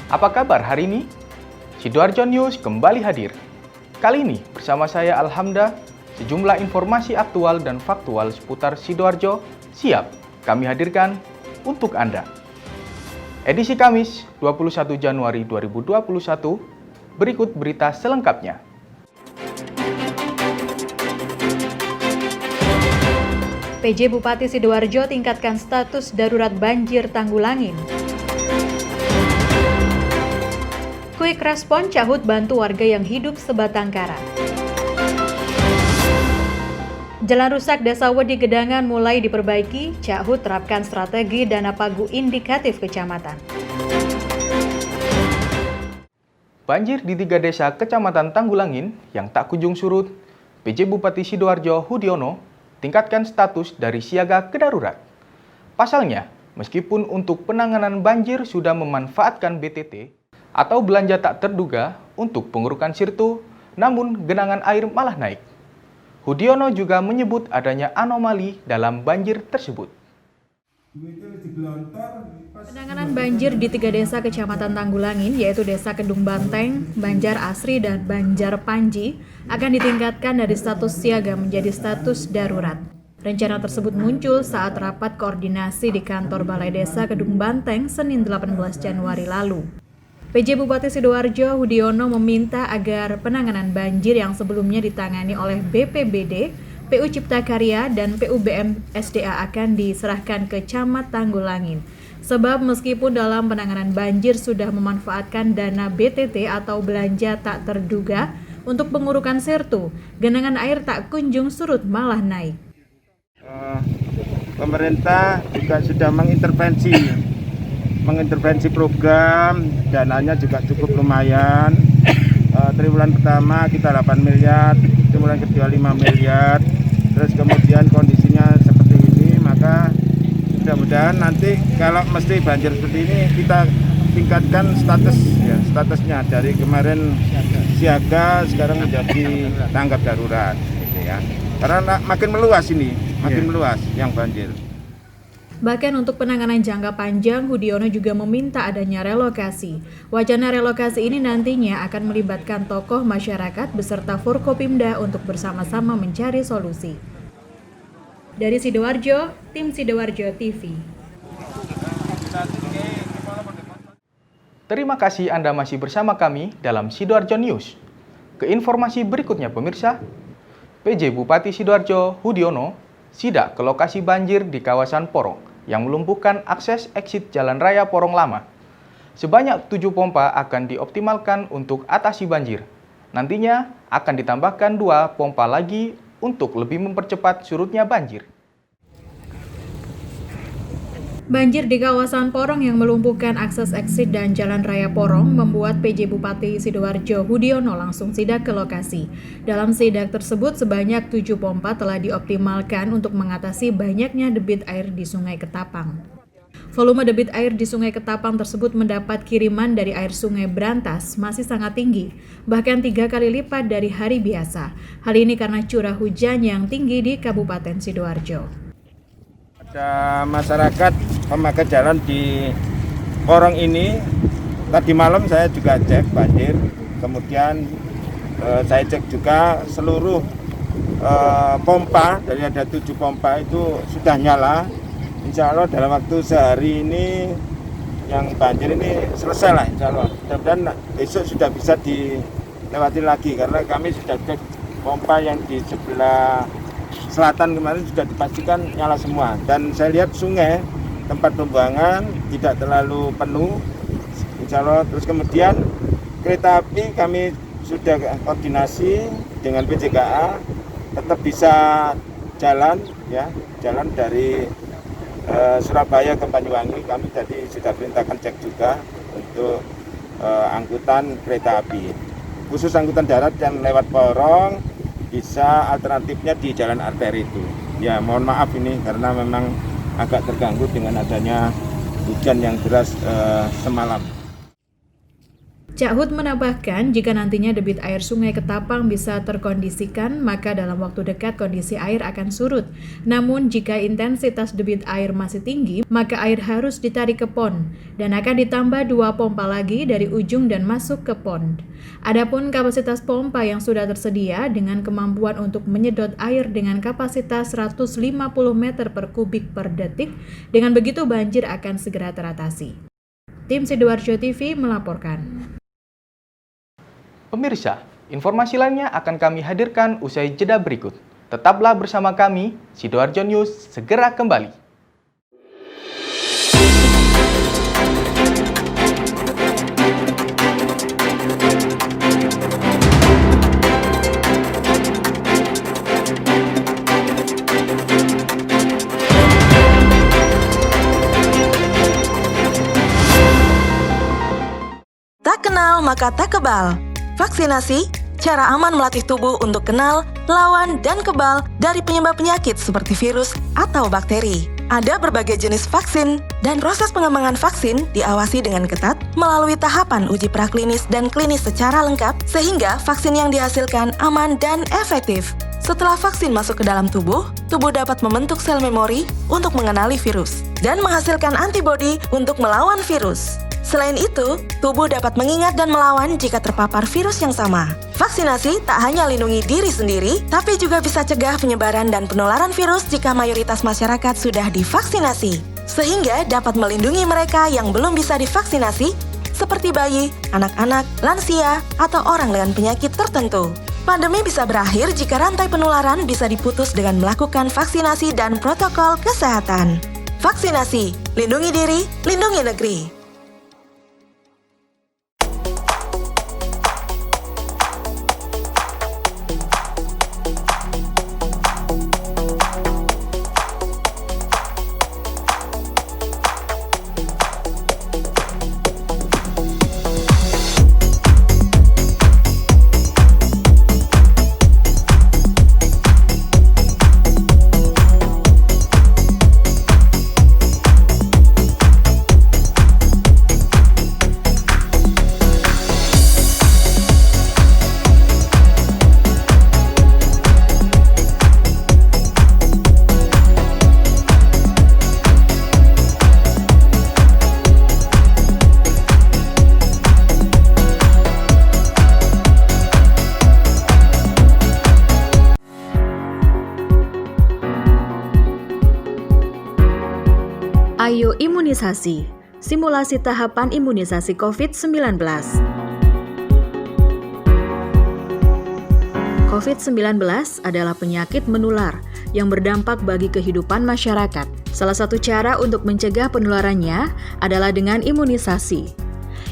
Apa kabar hari ini? Sidoarjo News kembali hadir. Kali ini bersama saya Alhamda, sejumlah informasi aktual dan faktual seputar Sidoarjo siap kami hadirkan untuk Anda. Edisi Kamis 21 Januari 2021, berikut berita selengkapnya. PJ Bupati Sidoarjo tingkatkan status darurat banjir Tanggulangin. Quick respon Cahut bantu warga yang hidup sebatang kara. Jalan rusak Desa Wedi Gedangan mulai diperbaiki, Cahut terapkan strategi dana pagu indikatif kecamatan. Banjir di 3 desa Kecamatan Tanggulangin yang tak kunjung surut, PJ Bupati Sidoarjo Hudiono tingkatkan status dari siaga ke darurat. Pasalnya, meskipun untuk penanganan banjir sudah memanfaatkan BTT atau belanja tak terduga untuk pengurukan sirtu, namun genangan air malah naik. Hudiono juga menyebut adanya anomali dalam banjir tersebut. Penanganan banjir di 3 desa Kecamatan Tanggulangin, yaitu Desa Kedung Banteng, Banjar Asri, dan Banjar Panji, akan ditingkatkan dari status siaga menjadi status darurat. Rencana tersebut muncul saat rapat koordinasi di kantor Balai Desa Kedung Banteng, Senin 18 Januari lalu. PJ Bupati Sidoarjo Hudiono meminta agar penanganan banjir yang sebelumnya ditangani oleh BPBD, PU Cipta Karya, dan PUBM SDA akan diserahkan ke Camat Tanggulangin. Sebab meskipun dalam penanganan banjir sudah memanfaatkan dana BTT atau belanja tak terduga untuk pengurukan sertu, genangan air tak kunjung surut malah naik. Pemerintah juga sudah mengintervensi program, dananya juga cukup lumayan. Triwulan pertama kita 8 miliar, triwulan kedua 5 miliar, terus kemudian kondisinya seperti ini, maka mudah-mudahan nanti kalau mesti banjir seperti ini kita tingkatkan statusnya dari kemarin siaga sekarang menjadi tanggap darurat gitu ya. Karena makin meluas meluas yang banjir. Bahkan untuk penanganan jangka panjang, Hudiono juga meminta adanya relokasi. Wacana relokasi ini nantinya akan melibatkan tokoh masyarakat beserta Forkopimda untuk bersama-sama mencari solusi. Dari Sidoarjo, tim Sidoarjo TV. Terima kasih Anda masih bersama kami dalam Sidoarjo News. Ke informasi berikutnya pemirsa, PJ Bupati Sidoarjo Hudiono sidak ke lokasi banjir di kawasan Porong yang melumpuhkan akses exit Jalan Raya Porong Lama. Sebanyak 7 pompa akan dioptimalkan untuk atasi banjir. Nantinya akan ditambahkan 2 pompa lagi untuk lebih mempercepat surutnya banjir. Banjir di kawasan Porong yang melumpuhkan akses exit dan Jalan Raya Porong membuat PJ Bupati Sidoarjo Hudiono langsung sidak ke lokasi. Dalam sidak tersebut, sebanyak 7 pompa telah dioptimalkan untuk mengatasi banyaknya debit air di Sungai Ketapang. Volume debit air di Sungai Ketapang tersebut mendapat kiriman dari air Sungai Brantas masih sangat tinggi, bahkan 3 kali lipat dari hari biasa. Hal ini karena curah hujan yang tinggi di Kabupaten Sidoarjo. Ada masyarakat pemakai jalan di Porong ini, tadi malam saya juga cek banjir, kemudian saya cek juga seluruh pompa, dari ada 7 pompa itu sudah nyala. Insya Allah dalam waktu sehari ini yang banjir ini selesai lah, insya Allah. Mudah-mudahan besok sudah bisa dilewati lagi, karena kami sudah cek pompa yang di sebelah selatan kemarin sudah dipastikan nyala semua, dan saya lihat sungai tempat pembuangan tidak terlalu penuh, insya Allah. Terus kemudian kereta api kami sudah koordinasi dengan PJKA tetap bisa jalan dari Surabaya ke Banyuwangi. Kami tadi sudah perintahkan cek juga untuk angkutan kereta api, khusus angkutan darat yang lewat Porong bisa alternatifnya di jalan arteri itu. Ya mohon maaf ini karena memang agak terganggu dengan adanya hujan yang deras semalam. Cak Hud menambahkan, jika nantinya debit air Sungai Ketapang bisa terkondisikan, maka dalam waktu dekat kondisi air akan surut. Namun, jika intensitas debit air masih tinggi, maka air harus ditarik ke pond dan akan ditambah 2 pompa lagi dari ujung dan masuk ke pond. Adapun kapasitas pompa yang sudah tersedia dengan kemampuan untuk menyedot air dengan kapasitas 150 meter per kubik per detik, dengan begitu banjir akan segera teratasi. Tim Sidoarjo TV melaporkan. Pemirsa, informasi lainnya akan kami hadirkan usai jeda berikut. Tetaplah bersama kami, Sidoarjo News segera kembali. Tak kenal maka tak kebal. Vaksinasi, cara aman melatih tubuh untuk kenal, lawan, dan kebal dari penyebab penyakit seperti virus atau bakteri. Ada berbagai jenis vaksin, dan proses pengembangan vaksin diawasi dengan ketat melalui tahapan uji praklinis dan klinis secara lengkap, sehingga vaksin yang dihasilkan aman dan efektif. Setelah vaksin masuk ke dalam tubuh dapat membentuk sel memori untuk mengenali virus dan menghasilkan antibodi untuk melawan virus. Selain itu, tubuh dapat mengingat dan melawan jika terpapar virus yang sama. Vaksinasi tak hanya lindungi diri sendiri, tapi juga bisa cegah penyebaran dan penularan virus jika mayoritas masyarakat sudah divaksinasi. Sehingga dapat melindungi mereka yang belum bisa divaksinasi, seperti bayi, anak-anak, lansia, atau orang dengan penyakit tertentu. Pandemi bisa berakhir jika rantai penularan bisa diputus dengan melakukan vaksinasi dan protokol kesehatan. Vaksinasi, lindungi diri, lindungi negeri. Ayo imunisasi, simulasi tahapan imunisasi COVID-19. COVID-19 adalah penyakit menular yang berdampak bagi kehidupan masyarakat. Salah satu cara untuk mencegah penularannya adalah dengan imunisasi.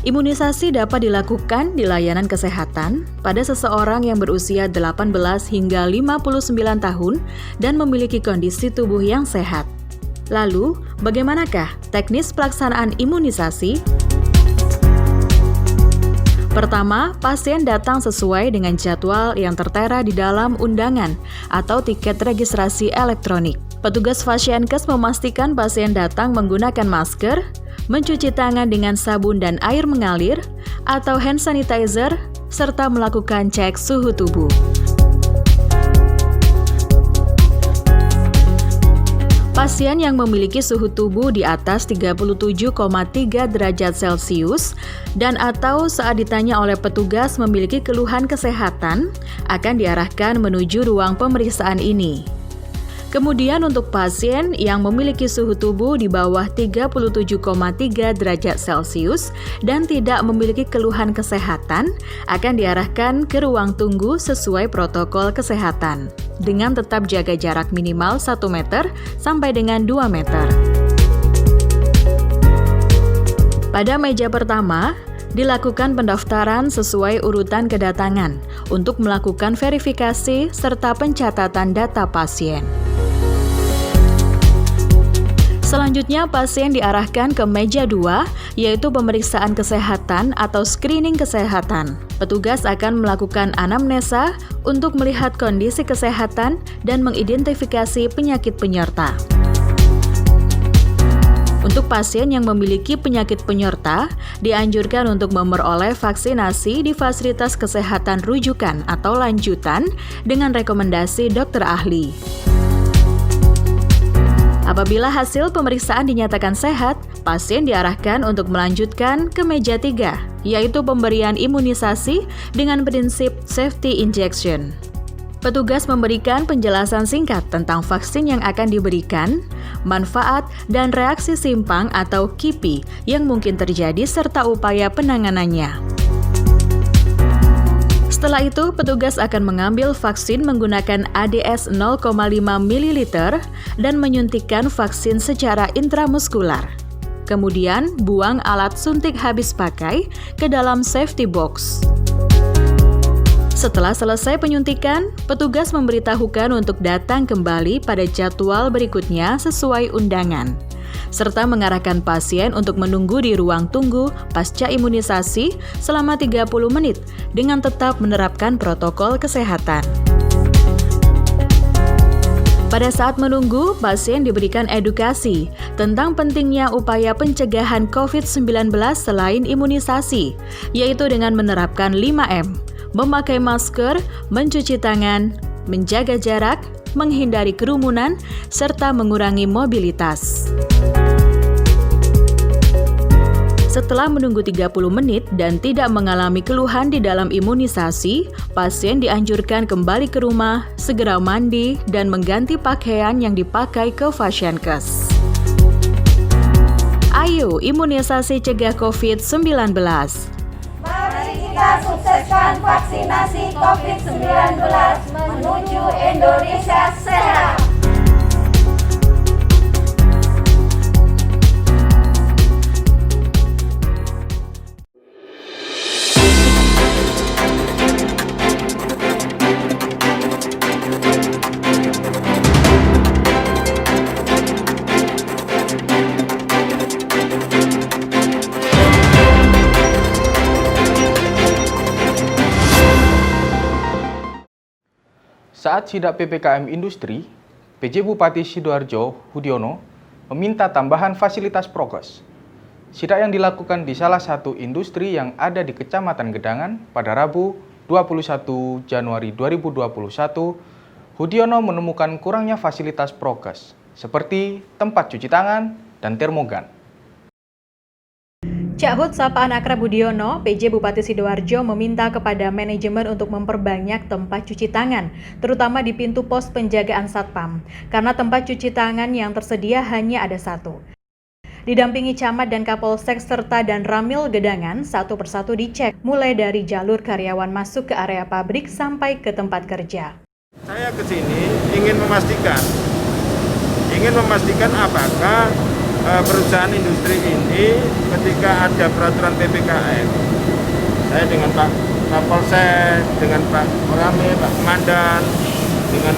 Imunisasi dapat dilakukan di layanan kesehatan pada seseorang yang berusia 18 hingga 59 tahun dan memiliki kondisi tubuh yang sehat. Lalu, bagaimanakah teknis pelaksanaan imunisasi? Pertama, pasien datang sesuai dengan jadwal yang tertera di dalam undangan atau tiket registrasi elektronik. Petugas Fasienkes memastikan pasien datang menggunakan masker, mencuci tangan dengan sabun dan air mengalir, atau hand sanitizer, serta melakukan cek suhu tubuh. Pasien yang memiliki suhu tubuh di atas 37,3 derajat Celcius dan atau saat ditanya oleh petugas memiliki keluhan kesehatan akan diarahkan menuju ruang pemeriksaan ini. Kemudian untuk pasien yang memiliki suhu tubuh di bawah 37,3 derajat Celcius dan tidak memiliki keluhan kesehatan akan diarahkan ke ruang tunggu sesuai protokol kesehatan dengan tetap jaga jarak minimal 1 meter sampai dengan 2 meter. Pada meja pertama, dilakukan pendaftaran sesuai urutan kedatangan untuk melakukan verifikasi serta pencatatan data pasien. Selanjutnya, pasien diarahkan ke meja 2, yaitu pemeriksaan kesehatan atau screening kesehatan. Petugas akan melakukan anamnesa untuk melihat kondisi kesehatan dan mengidentifikasi penyakit penyerta. Untuk pasien yang memiliki penyakit penyerta, dianjurkan untuk memperoleh vaksinasi di fasilitas kesehatan rujukan atau lanjutan dengan rekomendasi dokter ahli. Apabila hasil pemeriksaan dinyatakan sehat, pasien diarahkan untuk melanjutkan ke meja 3, yaitu pemberian imunisasi dengan prinsip safety injection. Petugas memberikan penjelasan singkat tentang vaksin yang akan diberikan, manfaat, dan reaksi simpang atau KIPI yang mungkin terjadi serta upaya penanganannya. Setelah itu, petugas akan mengambil vaksin menggunakan ADS 0,5 ml dan menyuntikkan vaksin secara intramuskular. Kemudian, buang alat suntik habis pakai ke dalam safety box. Setelah selesai penyuntikan, petugas memberitahukan untuk datang kembali pada jadwal berikutnya sesuai undangan, serta mengarahkan pasien untuk menunggu di ruang tunggu pasca imunisasi selama 30 menit dengan tetap menerapkan protokol kesehatan. Pada saat menunggu, pasien diberikan edukasi tentang pentingnya upaya pencegahan COVID-19 selain imunisasi, yaitu dengan menerapkan 5M, memakai masker, mencuci tangan, menjaga jarak, menghindari kerumunan, serta mengurangi mobilitas. Setelah menunggu 30 menit dan tidak mengalami keluhan di dalam imunisasi, pasien dianjurkan kembali ke rumah, segera mandi, dan mengganti pakaian yang dipakai ke Fasienkes. Ayo imunisasi cegah COVID-19. Mari kita sukseskan vaksinasi COVID-19 menuju Indonesia sehat. Saat sidak PPKM Industri, PJ Bupati Sidoarjo Hudiono meminta tambahan fasilitas prokes. Sidak yang dilakukan di salah satu industri yang ada di Kecamatan Gedangan pada Rabu 21 Januari 2021, Hudiono menemukan kurangnya fasilitas prokes seperti tempat cuci tangan dan termogan. Cak Hud sapaan akrab Budiono, PJ Bupati Sidoarjo meminta kepada manajemen untuk memperbanyak tempat cuci tangan, terutama di pintu pos penjagaan Satpam, karena tempat cuci tangan yang tersedia hanya ada satu. Didampingi camat dan kapolsek serta dan ramil Gedangan, satu persatu dicek, mulai dari jalur karyawan masuk ke area pabrik sampai ke tempat kerja. Saya ke sini ingin memastikan apakah perusahaan industri ini ketika ada peraturan PPKM, saya dengan Pak Kapolsek, dengan Pak Ramil, Pak Komandan, dengan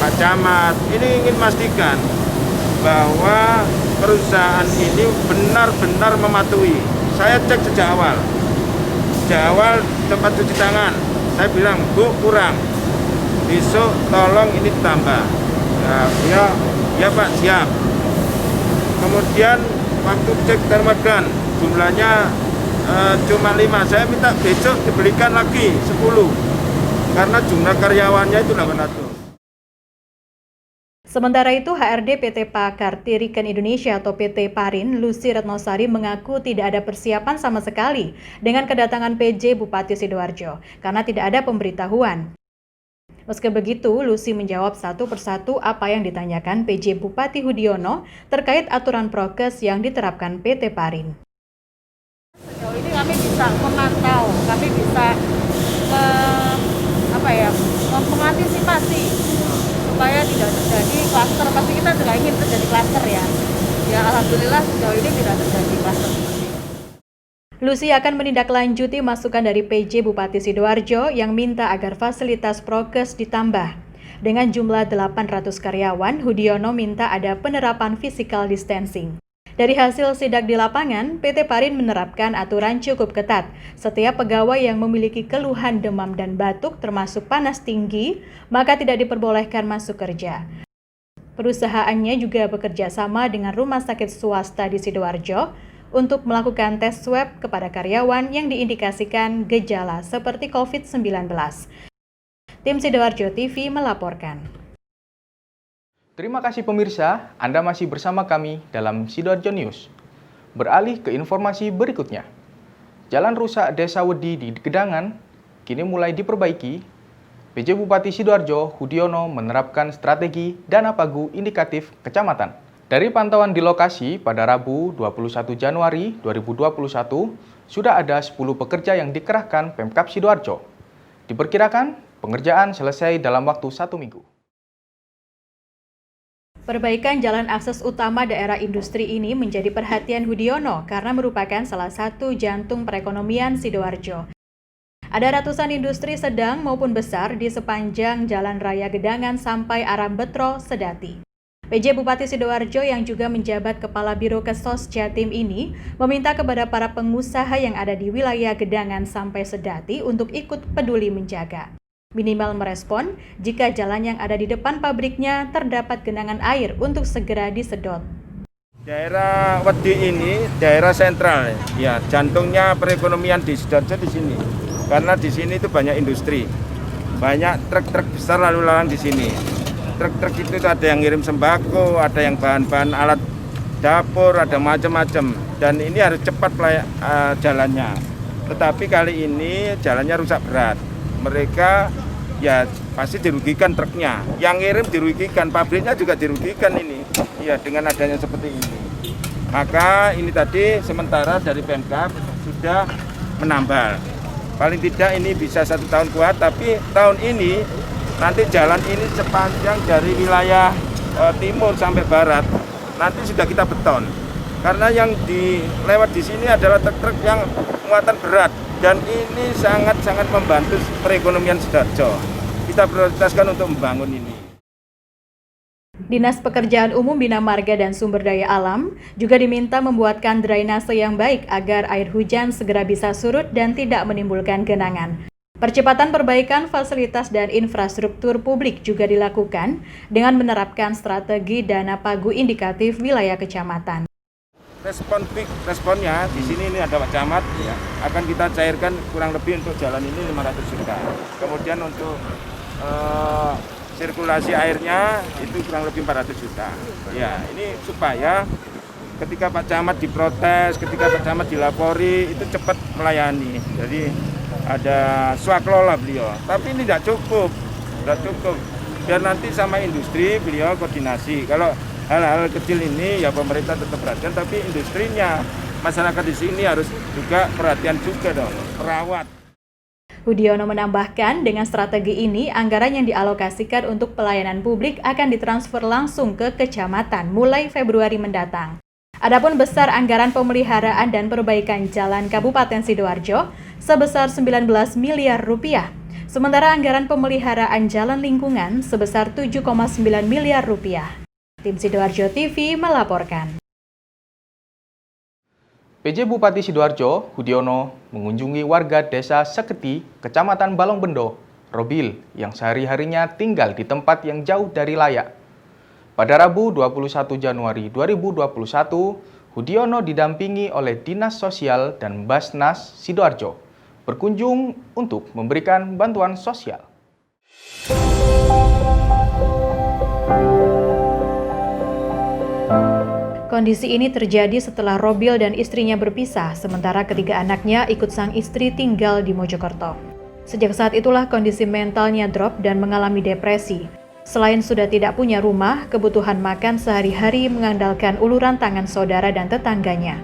Pak Camat, ini ingin memastikan bahwa perusahaan ini benar-benar mematuhi. Saya cek sejak awal tempat cuci tangan, saya bilang, Bu, kurang, besok tolong ini ditambah. Ya Pak, siap. Kemudian waktu cek termogan jumlahnya cuma 5, saya minta besok dibelikan lagi 10 karena jumlah karyawannya itu 800. Sementara itu, HRD PT Pakarti Riken Indonesia atau PT Parin, Lucy Retnosari mengaku tidak ada persiapan sama sekali dengan kedatangan PJ Bupati Sidoarjo karena tidak ada pemberitahuan. Meski begitu, Lucy menjawab satu persatu apa yang ditanyakan PJ Bupati Hudiono terkait aturan prokes yang diterapkan PT Parin. Sejauh ini kami bisa memantau, kami bisa mengantisipasi supaya tidak terjadi klaster. Pasti kita tidak ingin terjadi klaster ya. Ya alhamdulillah sejauh ini tidak terjadi klaster. Lucy akan menindaklanjuti masukan dari PJ Bupati Sidoarjo yang minta agar fasilitas prokes ditambah. Dengan jumlah 800 karyawan, Hudiono minta ada penerapan physical distancing. Dari hasil sidak di lapangan, PT Parin menerapkan aturan cukup ketat. Setiap pegawai yang memiliki keluhan demam dan batuk termasuk panas tinggi, maka tidak diperbolehkan masuk kerja. Perusahaannya juga bekerja sama dengan rumah sakit swasta di Sidoarjo untuk melakukan tes swab kepada karyawan yang diindikasikan gejala seperti COVID-19. Tim Sidoarjo TV melaporkan. Terima kasih pemirsa, Anda masih bersama kami dalam Sidoarjo News. Beralih ke informasi berikutnya. Jalan rusak Desa Wedi di Gedangan kini mulai diperbaiki. PJ Bupati Sidoarjo, Hudiono, menerapkan strategi dana pagu indikatif kecamatan. Dari pantauan di lokasi pada Rabu 21 Januari 2021, sudah ada 10 pekerja yang dikerahkan Pemkab Sidoarjo. Diperkirakan pengerjaan selesai dalam waktu 1 minggu. Perbaikan jalan akses utama daerah industri ini menjadi perhatian Hudiono karena merupakan salah satu jantung perekonomian Sidoarjo. Ada ratusan industri sedang maupun besar di sepanjang Jalan Raya Gedangan sampai Arambetro, Sedati. PJ Bupati Sidoarjo yang juga menjabat Kepala Biro Kesos Jatim ini meminta kepada para pengusaha yang ada di wilayah Gedangan sampai Sedati untuk ikut peduli menjaga. Minimal merespon jika jalan yang ada di depan pabriknya terdapat genangan air untuk segera disedot. Daerah Wedi ini daerah sentral, ya jantungnya perekonomian di Sidoarjo di sini. Karena di sini itu banyak industri, banyak truk-truk besar lalu lalang di sini. Truk-truk itu ada yang ngirim sembako, ada yang bahan-bahan alat dapur, ada macam-macam. Dan ini harus cepat jalannya. Tetapi kali ini jalannya rusak berat. Mereka ya pasti dirugikan truknya. Yang ngirim dirugikan, pabriknya juga dirugikan ini. Ya dengan adanya seperti ini. Maka ini tadi sementara dari Pemkab sudah menambal. Paling tidak ini bisa 1 tahun kuat, tapi tahun ini nanti jalan ini sepanjang dari wilayah timur sampai barat nanti sudah kita beton. Karena yang lewat di sini adalah truk-truk yang muatan berat dan ini sangat-sangat membantu perekonomian Sidoarjo. Kita prioritaskan untuk membangun ini. Dinas Pekerjaan Umum Bina Marga dan Sumber Daya Alam juga diminta membuatkan drainase yang baik agar air hujan segera bisa surut dan tidak menimbulkan genangan. Percepatan perbaikan fasilitas dan infrastruktur publik juga dilakukan dengan menerapkan strategi dana pagu indikatif wilayah kecamatan. Responnya di sini ini ada Pak Camat ya, akan kita cairkan kurang lebih untuk jalan ini 500 juta. Kemudian untuk sirkulasi airnya itu kurang lebih 400 juta. Ya, ini supaya ketika Pak Camat diprotes, ketika Pak Camat dilapori, itu cepat melayani. Jadi ada swaklola beliau. Tapi ini tidak cukup. Biar nanti sama industri beliau koordinasi. Kalau hal-hal kecil ini ya pemerintah tetap perhatian, tapi industrinya, masyarakat di sini harus juga perhatian juga dong, perawat. Hudiono menambahkan, dengan strategi ini, anggaran yang dialokasikan untuk pelayanan publik akan ditransfer langsung ke kecamatan mulai Februari mendatang. Adapun besar anggaran pemeliharaan dan perbaikan jalan Kabupaten Sidoarjo sebesar 19 miliar rupiah, sementara anggaran pemeliharaan jalan lingkungan sebesar 7,9 miliar rupiah. Tim Sidoarjo TV melaporkan. PJ Bupati Sidoarjo, Hudiono, mengunjungi warga desa Seketi, Kecamatan Balongbendo, Robil, yang sehari-harinya tinggal di tempat yang jauh dari layak. Pada Rabu 21 Januari 2021, Hudiono didampingi oleh Dinas Sosial dan Basnas Sidoarjo, berkunjung untuk memberikan bantuan sosial. Kondisi ini terjadi setelah Robil dan istrinya berpisah, sementara ketiga anaknya ikut sang istri tinggal di Mojokerto. Sejak saat itulah kondisi mentalnya drop dan mengalami depresi. Selain sudah tidak punya rumah, kebutuhan makan sehari-hari mengandalkan uluran tangan saudara dan tetangganya.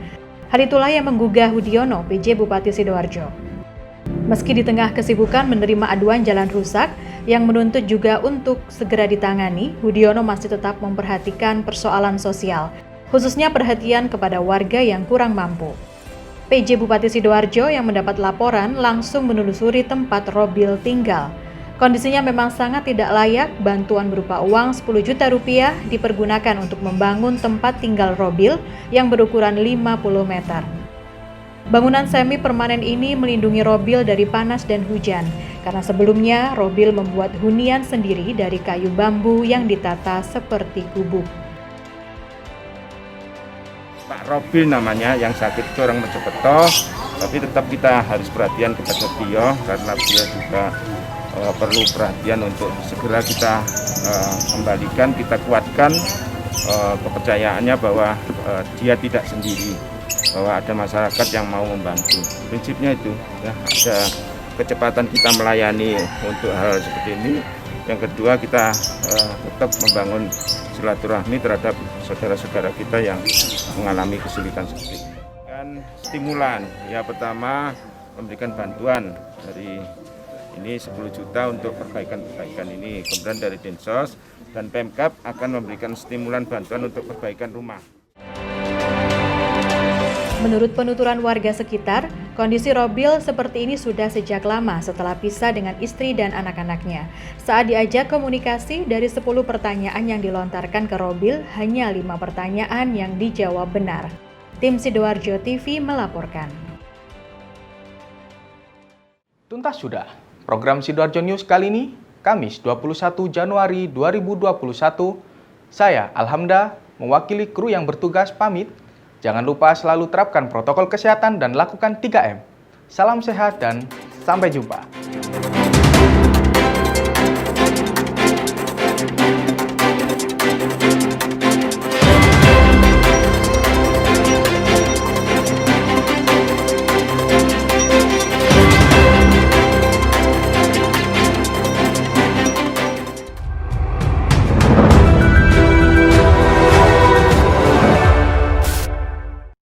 Hal itulah yang menggugah Hudiono, PJ Bupati Sidoarjo. Meski di tengah kesibukan menerima aduan jalan rusak yang menuntut juga untuk segera ditangani, Hudiono masih tetap memperhatikan persoalan sosial, khususnya perhatian kepada warga yang kurang mampu. PJ Bupati Sidoarjo yang mendapat laporan langsung menelusuri tempat Robil tinggal. Kondisinya memang sangat tidak layak, bantuan berupa uang 10 juta rupiah dipergunakan untuk membangun tempat tinggal Robil yang berukuran 50 meter. Bangunan semi permanen ini melindungi Robil dari panas dan hujan. Karena sebelumnya Robil membuat hunian sendiri dari kayu bambu yang ditata seperti gubuk. Pak Robil namanya, yang sakit itu orang Mojokerto, tapi tetap kita harus perhatian kepada beliau karena beliau juga perlu perhatian untuk segera kita kembalikan, kita kuatkan kepercayaannya bahwa dia tidak sendiri, bahwa ada masyarakat yang mau membantu. Prinsipnya itu, ya, ada kecepatan kita melayani untuk hal seperti ini. Yang kedua, kita tetap membangun silaturahmi terhadap saudara-saudara kita yang mengalami kesulitan seperti ini. Dan stimulan, ya pertama memberikan bantuan dari ini 10 juta untuk perbaikan-perbaikan ini. Kemudian dari Dinsos dan Pemkab akan memberikan stimulan bantuan untuk perbaikan rumah. Menurut penuturan warga sekitar, kondisi Robil seperti ini sudah sejak lama setelah pisah dengan istri dan anak-anaknya. Saat diajak komunikasi, dari 10 pertanyaan yang dilontarkan ke Robil, hanya 5 pertanyaan yang dijawab benar. Tim Sidoarjo TV melaporkan. Tuntas sudah program Sidoarjo News kali ini, Kamis 21 Januari 2021. Saya Alhamda, mewakili kru yang bertugas pamit. Jangan lupa selalu terapkan protokol kesehatan dan lakukan 3M. Salam sehat dan sampai jumpa.